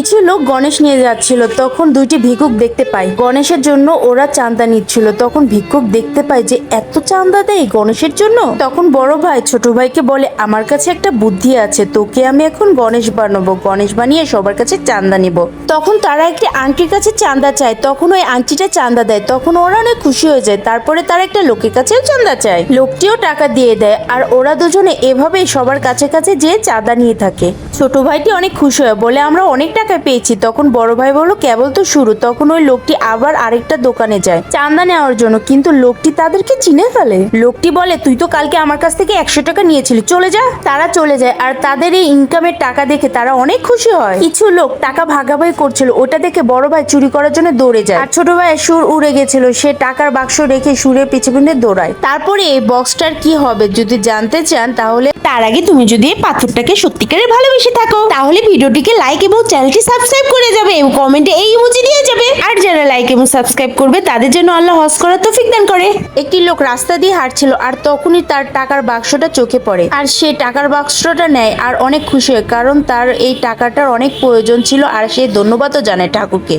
কিছু লোক গণেশ নিয়ে যাচ্ছিল, তখন দুইটি ভিক্ষুক দেখতে পায়। গণেশের জন্য ওরা চাঁদা নিচ্ছিল। তখন ভিক্ষুক দেখতে পায় যে এত চাঁদা দেয় গণেশের জন্য। তখন বড় ভাই ছোট ভাইকে বলে, আমার কাছে একটা বুদ্ধি আছে, তোকে আমি এখন গণেশ বানাবো, গণেশ বানিয়ে সবার কাছে চাঁদা নিব। তখন তারা একটি আংটির কাছে চাঁদা চায়। তখন ওই আংটিটা চাঁদা দেয়। তখন ওরা অনেক খুশি হয়ে যায়। তারপরে তারা একটা লোকের কাছেও চাঁদা চায়, লোকটিও টাকা দিয়ে দেয়। আর ওরা দুজনে এভাবেই সবার কাছে কাছে যেয়ে চাঁদা নিয়ে থাকে। ছোট ভাইটি অনেক খুশি হয়, বলে আমরা অনেক টাকা পেয়েছি। তখন বড় ভাই বলল, কেবল তো শুরু। তখন ওই লোকটি আবার আরেকটা দোকানে যায় চাঁদা নেওয়ার জন্য, কিন্তু লোকটি তাদেরকে চিনে ফেলে। লোকটি বলে, তুই তো কালকে আমার কাছ থেকে 100 টাকা নিয়েছিলি, চলে যা। তারা চলে যায়। আর তাদের এই ইনকামের টাকা দেখে তারা অনেক খুশি হয়। কিছু লোক টাকা ভাগাভাগি করছিল, ওটা দেখে বড় ভাই চুরি করার জন্য দৌড়ে যায়। আর ছোট ভাইয়ের সুর উড়ে গেছিল, সে টাকার বাক্স রেখে সুরের পিছনে দৌড়ায়। তারপরে এই বক্সটার কি হবে যদি জানতে চান, তাহলে তার আগে তুমি যদি এই পাথরটাকে সত্যিকারের ভালোবেসে থাকো, তাহলে ভিডিওটিকে লাইক এবং চ্যানেলটি সাবস্ক্রাইব করে যাবে এবং কমেন্টে এই ইমোজি দিয়ে যাবে। আর যারা লাইক এবং সাবস্ক্রাইব করবে তাদের জন্য আল্লাহ হজ করার তৌফিক দান করে। একটি লোক রাস্তা দিয়ে হাঁটছিল, আর তখনই তার টাকার বাক্সটা চোখে পড়ে। আর সে টাকার বাক্সটা নেয় আর অনেক খুশি হয়, কারণ তার এই টাকাটার অনেক প্রয়োজন ছিল। আর সে ধন্যবাদও জানায় ঠাকুরকে।